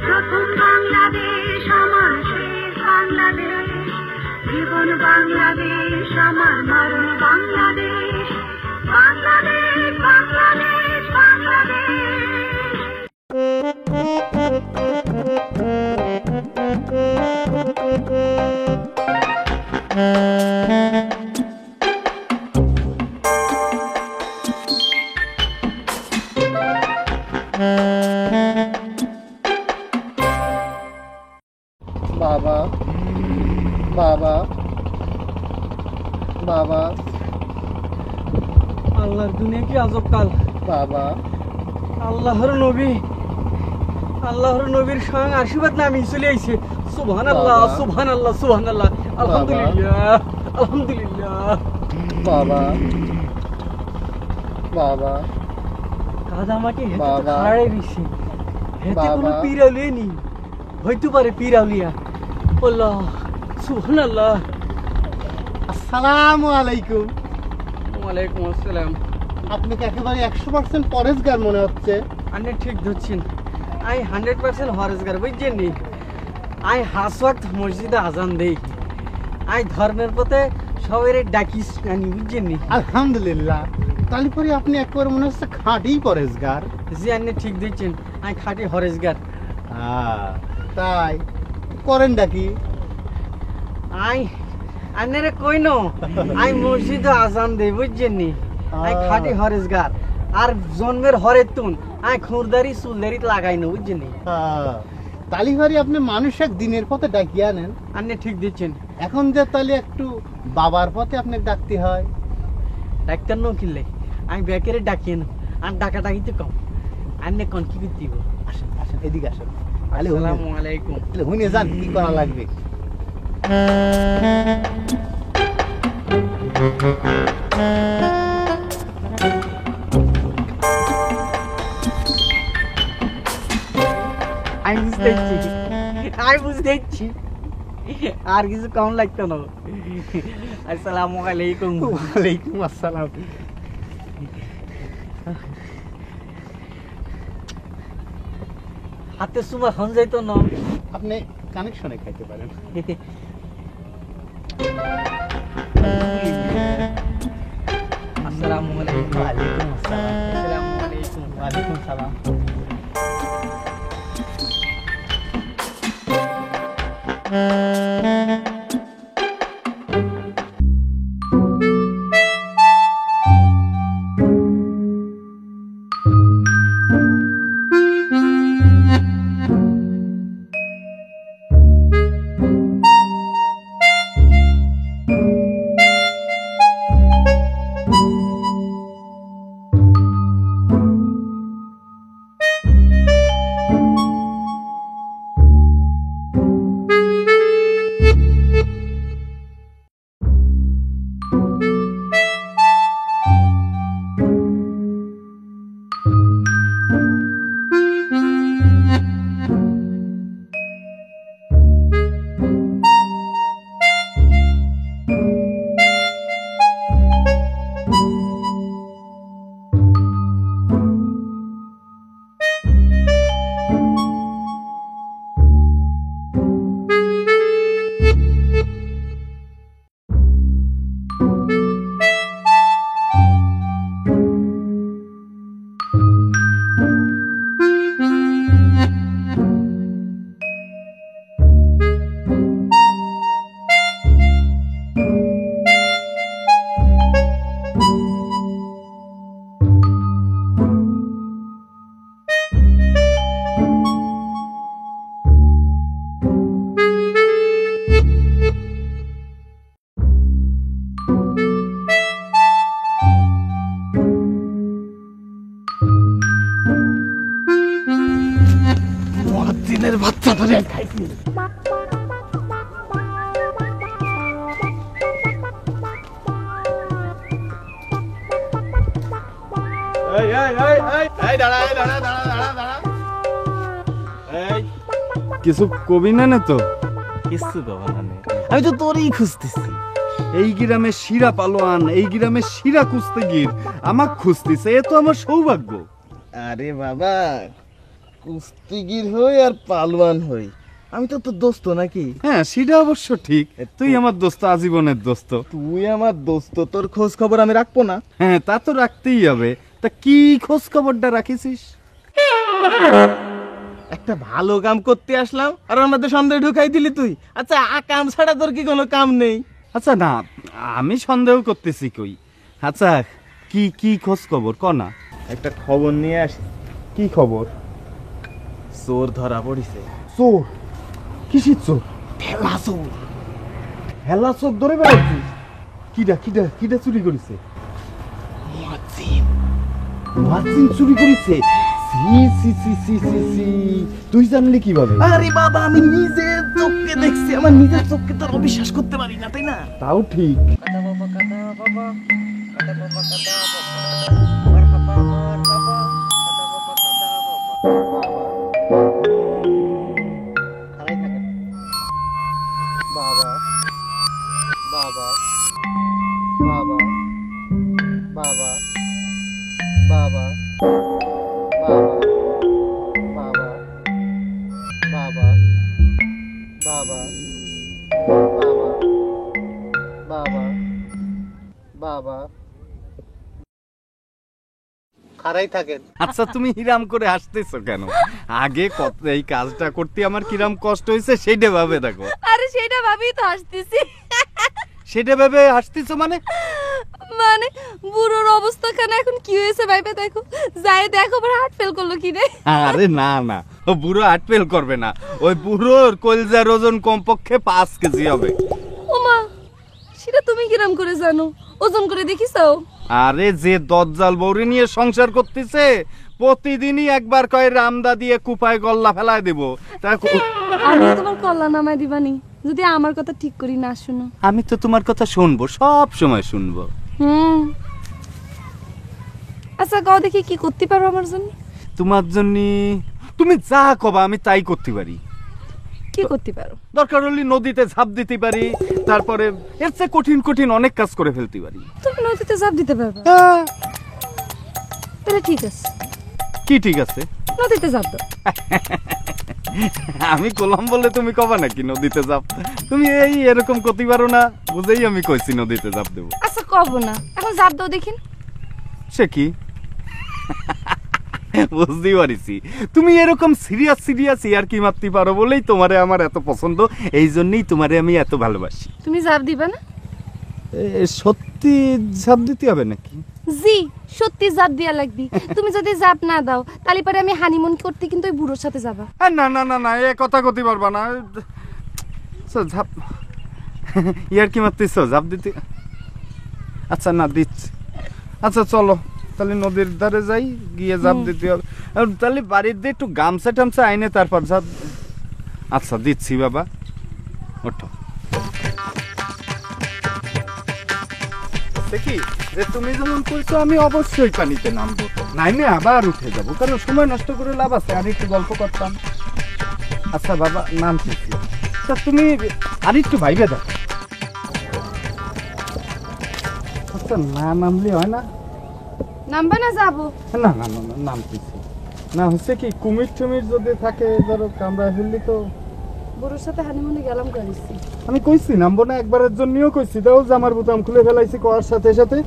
প্রথম বাংলাদেশ আমার শেষ বাংলাদেশ, জীবন বাংলাদেশ আমার মরণ বাংলাদেশ, বাংলাদেশ বাংলাদেশ বাংলাদেশ। বাবা বাবা বাবা, আল্লাহর দুনিয়া কি আজব কাল। বাবা আল্লাহর নবীর সঙ্গে আশীর্বাদ নামি চলে আইছে। সুবহানাল্লাহ বাবা। সুবহানাল্লাহ সুবহানাল্লাহ, আলহামদুলিল্লাহ আলহামদুলিল্লাহ। বাবা বাবা কাদা আমাকে হেতে বাবা। খাড়াই দিছে, হেতে কোনো বাবা। পীরাউলিয়া নেই, হইতে পারে পীরাউলিয়া। আল্লাহ সুবহানাল্লাহ। আসসালামু আলাইকুম। ওয়ালাইকুম আসসালাম। আপনাকে একেবারে 100% পরেশগার মনে হচ্ছে। আপনি ঠিক ধরছেন, আই 100% হরেজগার, বুঝছেন নি? আই হাস ওয়াক্ত মসজিদে আজান দেই, আই ধর্মের পথে সবাই ডাকিস আনি, বুঝছেন নি? আলহামদুলিল্লাহ, তাহলে পরে আপনি একেবারে মনে হচ্ছে খাঁটি পরেশগার। জি আপনি ঠিক দিচ্ছেন, আই খাঁটি হরেজগার। তাই করেন ডাকি? আই আন্নারে কই নো, আই মসজিদে আজান দেই, বুঝছেন নি? আই খাঁটি হরেজগার, আর জন্মের হরের তুন আই খুরদারি চুলদারি লাগাই না, বুঝছেন নি? তালি ভারি আপনি মানুষ এক দিনের পথে ডাকিয়ে আনেন। আপনি ঠিক দিচ্ছেন। এখন যে তাহলে একটু বাবার পথে আপনাকে ডাকতে হয়। ডাক্তার নো কিনলে আমি ব্যাকেরে ডাকিয়ে নো, আর ডাকা ডাকিতে কম। আপনি কোন কি করতে দিব? আসেন আসেন, এদিকে আসেন। আসসালামু আলাইকুম। তাহলে হুনে যান কি করা লাগবে। আমি বুঝতেছি আর কিছু কম লাগতো না। আসসালামু আলাইকুম। ওয়ালাইকুম আসসালাম। হাতে সুমা হন যাইতো না। আপনি কানেকশনে খাইতে পারেন। আসসালামু আলাইকুম। ওয়ালাইকুম আসসালাম। আসসালামু আলাইকুম। ওয়ালাইকুম সালাম। দিনের বাচ্চা ধরে খাইছি। কিছু কবি না না তো? কিছু বাবা না, আমি তো তোরই খুঁজতেছি। এই গ্রামে শিরা পালোয়ান, এই গ্রামে শিরা কুস্তিগির আমাক খুঁজতেছে, এ তো আমার সৌভাগ্য। আরে বাবা, কুস্তিগির হই আর পালওয়ান হই, আমি তো তোর দোস্ত নাকি? হ্যাঁ সেটা অবশ্য ঠিক, তুই আমার দোস্ত, আজীবনের দোস্ত। তুই আমার দোস্ত, তোর খোঁজ খবর আমি রাখবো না? হ্যাঁ তা তো রাখতেই হবে। তা কি খোঁজ খবরটা রাখিছিস? একটা ভালো কাম করতে আসলাম আর আমাদের সন্দেহ ঢুকাই দিলি তুই। আচ্ছা কাম ছাড়া তোর কি কোনো কাম নেই? আচ্ছা না, আমি সন্দেহ করতেছি কই। আচ্ছা কি কি খোঁজ খবর ক না। একটা খবর নিয়ে আসি। কি খবর? চোর ধরা পড়িছে। চোর? কিসির চোর? ঠেলা চোর। হেলা চোর ধরে বেড়াচ্ছিস? কিডা কিডা কিডা চুরি করেছে? মুয়াজ্জিন চুরি করেছে? সি সি সি সি সি সি, তুই জানলি কিভাবে? আরে বাবা, আমি নিজের চোখকে দেখছি, আমার নিজের চোখকে তো অবিশ্বাস করতে পারি না, তাই না? তাও ঠিক। বাবা বাবা বাবা বাবা বাবা বাবা বাবা বাবা বাবা বাবা বাবা খারাই থাকেন। আচ্ছা তুমি হিরাম করে হাসতেছো কেন? আগে কত এই কাজটা করতে আমার কিরাম কষ্ট হয়েছে সেটা ভাবে দেখো। আরে সেটা ভাবি তো হাসতেছি। সেটা ভেবে হাসতেছো মানে? মানে বুড়োর অবস্থা কেন এখন কি হয়েছে ভাইবে দেখো, যাই দেখো আবার হার্ট ফেল করলো কি রে। আরে না না, ও বুড়ো হার্ট ফেল করবে না, ওই বুড়োর কলজার ওজন কমপক্ষে 5 কেজি হবে। ওমা, সেটা তুমি কিরাম করে জানো? ওজন করে দেখিছো? আরে যে দজ্জাল বউরে নিয়ে সংসার করতেছে প্রতিদিনই একবার কয় রামদা দিয়ে কুপায় গল্লা ফেলায় দেব। আমি তোমার কল্লা নামায় দিবানি যদি আমার কথা ঠিক করি না শুনো। আমি তো তোমার কথা শুনবো, সব সময় শুনবো। আচ্ছা কও দেখি কি করতে পারো আমার জন্য? তোমার জন্য তুমি যা কবা আমি তাই করতে পারি। কি করতে পারো? দরকার হলে নদীতে ঝাঁপ দিতে পারি, তারপরে এর চেয়ে কঠিন কঠিন অনেক কাজ করে ফেলতে পারি। তুমি নদীতে ঝাঁপ দিতে পারবে? তাহলে ঠিক আছে। কি ঠিক আছে? নদীতে ঝাঁপ দাও। আমি কলাম বলে তুমি কবা নাকি নদীতে ঝাঁপ? তুমি এই এরকম করতে পারো না বুঝেই আমি কইছি নদীতে ঝাঁপ দেবো। আচ্ছা কব না, এখন ঝাঁপ দাও দেখিন। সে কি? বুঝতেই পারিছি তুমি এরকম সিরিয়াস সিরিয়াস ইয়ার কি মারতে পারো বলেই তোমারে আমার এত পছন্দ, এই জন্যই তোমারে আমি এত ভালোবাসি। তুমি ঝাঁপ দিবে না? সত্যি ঝাঁপ দিতে হবে নাকি? জি সত্যি ঝাঁপ দিয়া লাগবি। তুমি যদি ঝাঁপ না দাও তাহলে পরে আমি হানিমুন করতে কিন্তু ওই বুড়োর সাথে যাবা। না না না না, এ কথা কইতে পারবা না। ঝাঁপ ইয়ার কি মারতেছ? ঝাঁপ দিতে? আচ্ছা না দিচ্ছি। আচ্ছা চলো তাহলে নদীর ধারে যাই, গিয়ে ঝাঁপ দিতে হবে। তাহলে বাড়ির দিয়ে একটু গামছা টামছা আইনে তারপর ঝাঁপ। আচ্ছা দিচ্ছি বাবা, ওঠো। কি যে তুমি যেমন কইছো আমি অবশ্যই পানিতে নামবো, নাইমে আবার উঠে যাবো, কারণ সময় নষ্ট করে লাভ আছে। আর একটু গল্প করতাম। আচ্ছা বাবা নামতেছি, তা তুমি আর একটু ভাইবে দাও। আচ্ছা না নামলে হয় না? নামবা না যাবো? না না না নামতেছি না। হচ্ছে কি কুমির টুমির যদি থাকে ধরো কামড়ায় ফেললি তো। বুড়োর সাথে হানিমুনে গেলাম করেছি। আমি কইছি নামবো না, একবারের জন্যও কইছি। দাও জামার বোতাম খুলে ফেলাইছি কোয়ার সাথে সাথে।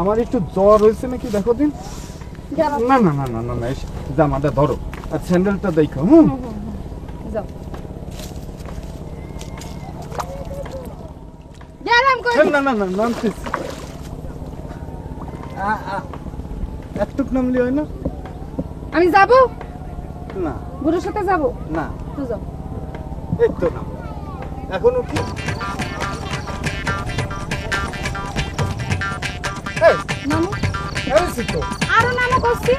আমার একটু জ্বর হয়েছে নাকি দেখো দিন। না না না না না না, জামাটা ধরো আর স্যান্ডেলটা দেখো। যাও গেলাম কই? না না না নামতেছি। একটুক নামলি হয় না? আমি যাবো না বুড়োর সাথে যাবো না, তো যাও। এই তো নাম এখন উঠি। নামো তো আরো নামো করছি।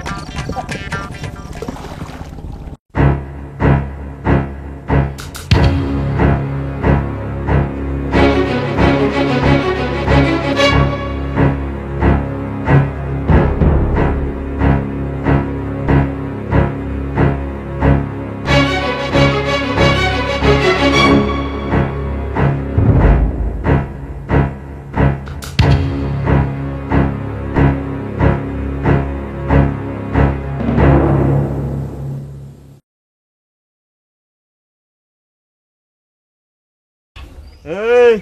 এই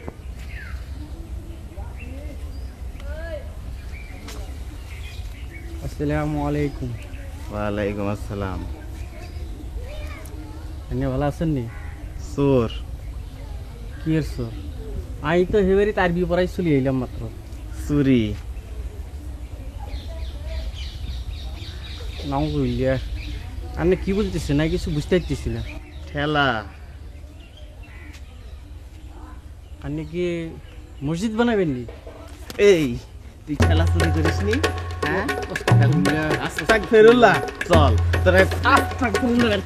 আসসালামু আলাইকুম। ওয়ালাইকুম আসসালাম। আপনি ভালো আছেন নি? চোর কি এর চোর? আই তো হেবারি তার বিপরাই চলে এলাম মাত্র। চুরি নাও বললিয়া আপনি কি বলতেছেন? না কিছু বুঝতে পারতেছি না। ঠেলা আপনি কি মসজিদ বানাবেন নি? এই তুই খেলা চুরি করিস নি? হ্যাঁ আস্তাগফিরুল্লাহ। আস্তাগফিরুল্লাহ। চল তোরে আস্তাগফিরুল্লাহ।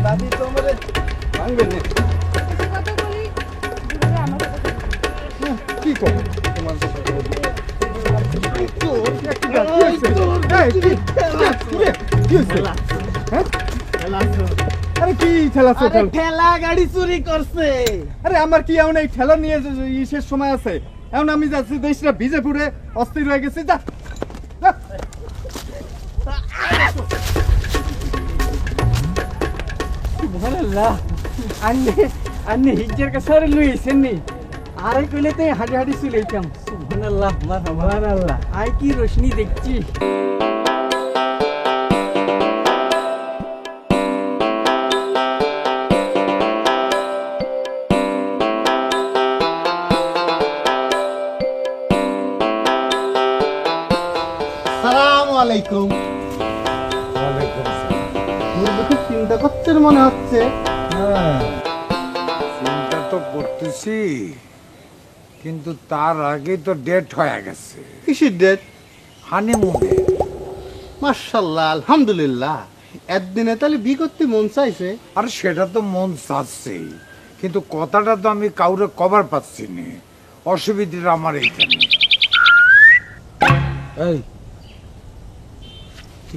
দাদি তো আমাদের ভাঙবে না। কথা বলি বুড়োরা আমার কথা বলে। কি করবো তোমার সাথে? আরে কি ঠেলা চোর? আরে ঠেলা গাড়ি চুরি করছে। আরে আমার কি এমন এই ঠেলা নিয়ে ইসের সময় আছে? এখন আমি যাচ্ছি দেশটা ভিজে পুড়ে অস্থির হয়ে গেছি। যা যা। সুবহানাল্লাহ। আন্নে হিজ্জের কাছে আরে লইছেন নি? আরে কইলে তো হাঁটি হাঁটি চলে যেতাম। সুবহানাল্লাহ সুবহানাল্লাহ। আই কি রোশনি দেখছি। আসসালামু আলাইকুম। মুরব্বি খুব চিন্তা করছেন মনে হচ্ছে। চিন্তা তো করতেছি, কিন্তু তার আগে তো ডেট হয়ে গেছে কিসের ডেট? হানিমুনে। মাশাআল্লাহ, আলহামদুলিল্লাহ। একদিনে তাহলে বি করতে মন চাইছে। আর সেটা তো মন চাচ্ছেই, কিন্তু কথাটা তো আমি কাউরে কভার পাচ্ছি না। অসুবিধাটা আমার এইখানে। এই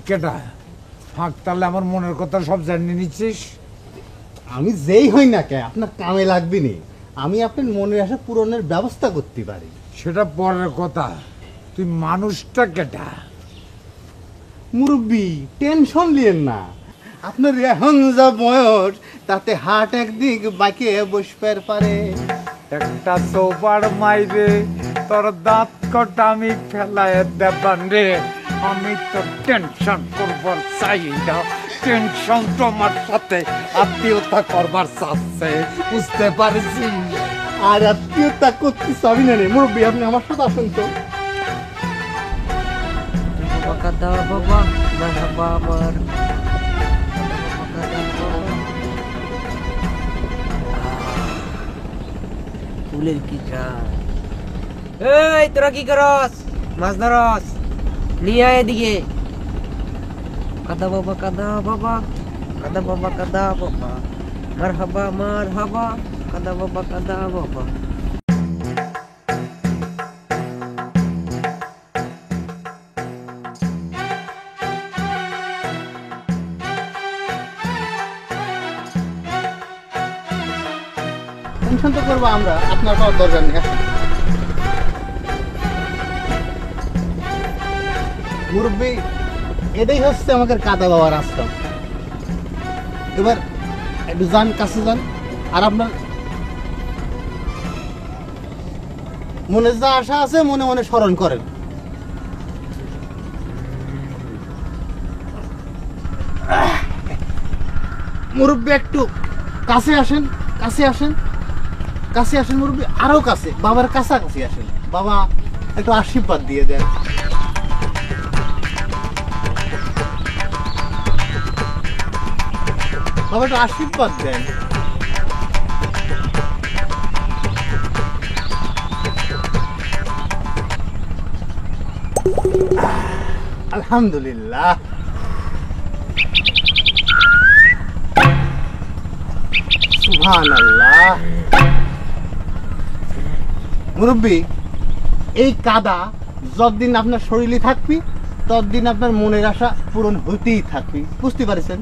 কেটা ফাঁক তাহলে আমার মনের কথা সব জানিয়ে নিচ্ছিস? আমি যেই হই না কে আপনার কামে লাগবে নি। আমি আপনার মনের আশা পূরণের ব্যবস্থা করতে পারি। সেটা পরের কথা, তুই মানুষটা কেটা? মুরব্বি টেনশন লিয়েন না। আপনার এখন যা বয়স তাতে হার্ট একদিক বাঁকে বসবার পারে। একটা সোপার মাইরে তোর দাঁত কটা আমি ফেলায় দেবান রে। আমি তো টেনশন করবার চাই না। টেনশন তোমার সাথে আত্মীয়তা করবার চাচ্ছে, বুঝতে পারছি। আর আত্মীয়তা করতে চাবি না রে মুরব্বি, আপনি আমার সাথে আসেন তো। কথা বাবা মারহাবা আমার। ফুলের কি চাই? এই তোরা কি করস? মাছ ধরস? লিয়া এদিকে। কাদা বাবা কাদা বাবা কাদা বাবা কাদা বাবা মারহাবা মারহাবা কাদা বাবা কাদা বাবা। টেনশন তো করবো আমরা, আপনার পাওয়ার দরকার নেই। আসেন মুরব্বি, এটাই হচ্ছে আমাদের কাদা বাবার আশ্রম। এবার একটু যান, কাছে যান। আর আপনার মনে যা আশা আছে মনে মনে স্মরণ করেন। মুরব্বি একটু কাছে আসেন, কাছে আসেন, কাছে আসেন মুরব্বি, আরো কাছে, বাবার কাছাকাছি আসেন। বাবা একটু আশীর্বাদ দিয়ে দেন। বাবা একটু আশীর্বাদ দেন। আলহামদুলিল্লাহ। সুবহানাল্লাহ। মুরব্বি, এই কাদা যতদিন আপনার শরীরে থাকবি ততদিন আপনার মনের আশা পূরণ হইতেই থাকবি। বুঝতে পারছেন?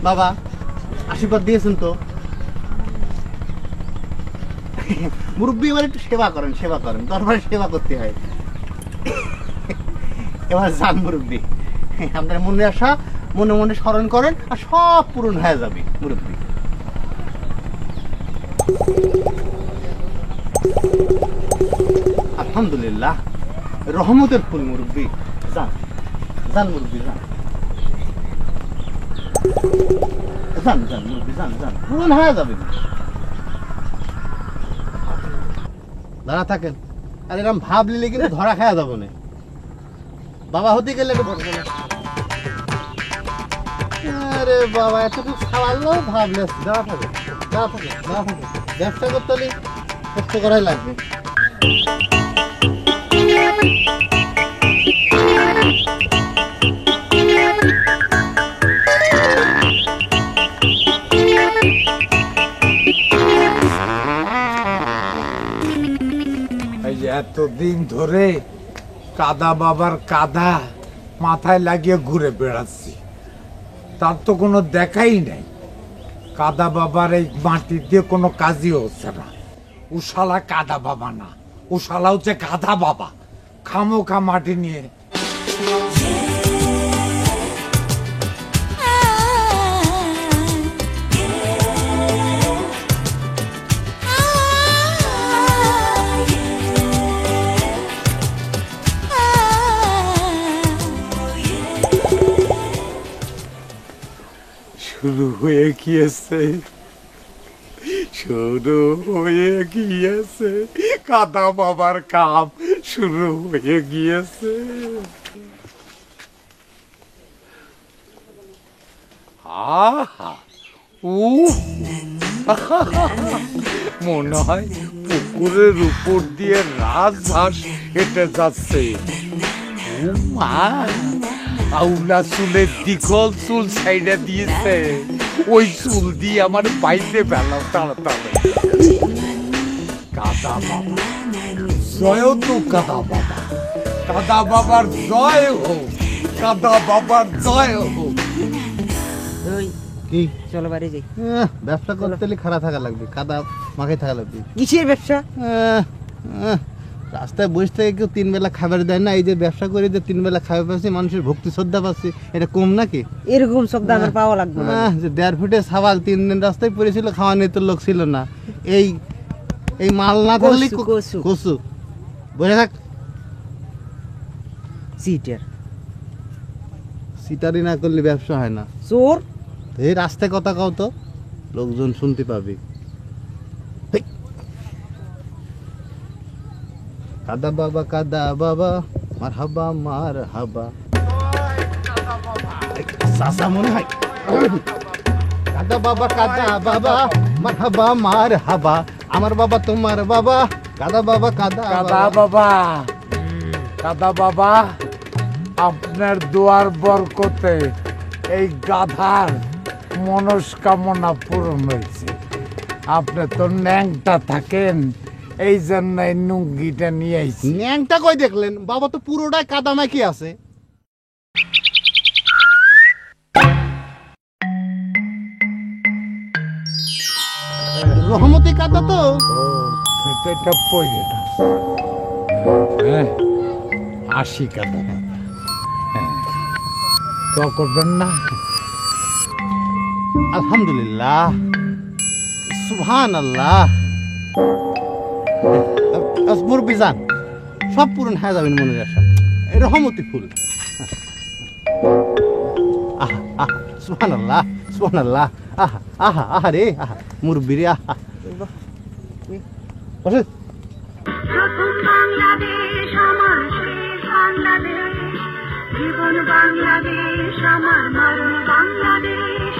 বাবা আশীর্বাদ দিয়েছেন তো? মুরব্বী এবার একটু সেবা করেন, সেবা করেন, দরবারে সেবা করতে হয়। এবার যান মুরব্বী, আপনার মনে আসা মনে মনে স্মরণ করেন আর সব পূরণ হয়ে যাবে মুরব্বী। আলহামদুলিল্লাহ, রহমতের ফুল মুরব্বী। যান যান মুরব্বী, যান যান যান মুরব্বী, যান যান, পূরণ হয়ে যাবে। দাঁড়া থাকেন, আর এরকম ভাব নিলে কিন্তু ধরা খাওয়া যাবো না। বাবা হতে গেলে আরে বাবা এতটুকু খাওয়ালো ভাবলে। দাঁড়া থাকে, দাঁড়া থাকে, দাঁড়া থাকে, ব্যবসা করতে হলে কষ্ট করাই লাগবে। এই যে এতদিন ধরে কাদা বাবার কাদা মাথায় লাগিয়ে ঘুরে বেড়াচ্ছি, তার তো কোনো দেখাই নাই। কাদা বাবার এই মাটি দিয়ে কোনো কাজই হচ্ছে না। উশালা কাদা বাবা না, উশালা হচ্ছে গাধা বাবা। খামোখা মাটি নিয়ে শুরু হয়ে গিয়েছে, শুরু হয়ে গিয়েছে কাদা বাবার কাম শুরু হয়ে গিয়েছে। আহা উ মনে হয় পুকুরের উপর দিয়ে রাজহাঁস হেঁটে যাচ্ছে। ও মা, আউলা চুলের দীঘল চুল সাইডে দিয়েছে, ওই চুল দিয়ে আমার বাইতে বেলাও তাড়াতাড়ি। কাদা বাবা জয় তো, কাদা বাবা, কাদা বাবার জয় হোক, কাদা বাবার জয় হোক। কি চলো বাড়ি যাই। ব্যবসা করতে হলে খারাপ থাকা লাগবে, কাদা মাখাই থাকা লাগবে। কিসের ব্যবসা? রাস্তায় বসে থেকে কেউ 3 বেলা খাবার দেয় না, এই যে ব্যবসা করে যে 3 বেলা খাবার পাচ্ছি, মানুষের ভক্তি শ্রদ্ধা পাচ্ছি, এটা কম নাকি? এরকম শব্দ আমার পাওয়া লাগবে না। যে 1.5 ফুটে সাবাল 3 দিন রাস্তায় পড়েছিল, খাওয়া নিয়ে তো লোক ছিল না। এই এই মাল না থাকলে কচু বসে থাক। সিটার সিটারি না করলে ব্যবসা হয় না। চোর এই রাস্তায় কথা কও তো, লোকজন শুনতে পাবে। কাদা বাবা, কাদা বাবা, মার হাবা, মার হাবা। চাচা মনে হয়। কাদা বাবা, কাদা বাবা, মার হাবা, মার হাবা। আমার বাবা তোমার বাবা, কাদা বাবা, কাদা কাদা বাবা, কাদা বাবা, আপনার দুয়ার বরকতে এই গাধার মনস্কামনা পূরণ হয়েছে। আপনি তো ন্যাংটা থাকেন, এই জন্য এই নুঙ্গিটা নিয়ে আইছি। ন্যাংটা কই দেখলেন? বাবা তো পুরোটাই কাদা মাখি আছে। রহমতি কাদা তো। এটা পড়ে না, হ্যাঁ, আশি কাদা বাবা, হ্যাঁ, তো করবেন না। আলহামদুলিল্লাহ, সুবহানাল্লাহ। মুরব্বি যান, সব পূরণ হয়ে যাবেন মনের আশা। রহমতি ফুল। আহা আহা, সুবহানাল্লাহ, সুবহানাল্লাহ। আহা আহা, আহা রে, আহা মুরব্বি রে, আহা। বসে। প্রথম বাংলাদেশ আমার শেষ বাংলাদেশ, জীবন বাংলাদেশ আমার মরণ বাংলাদেশ।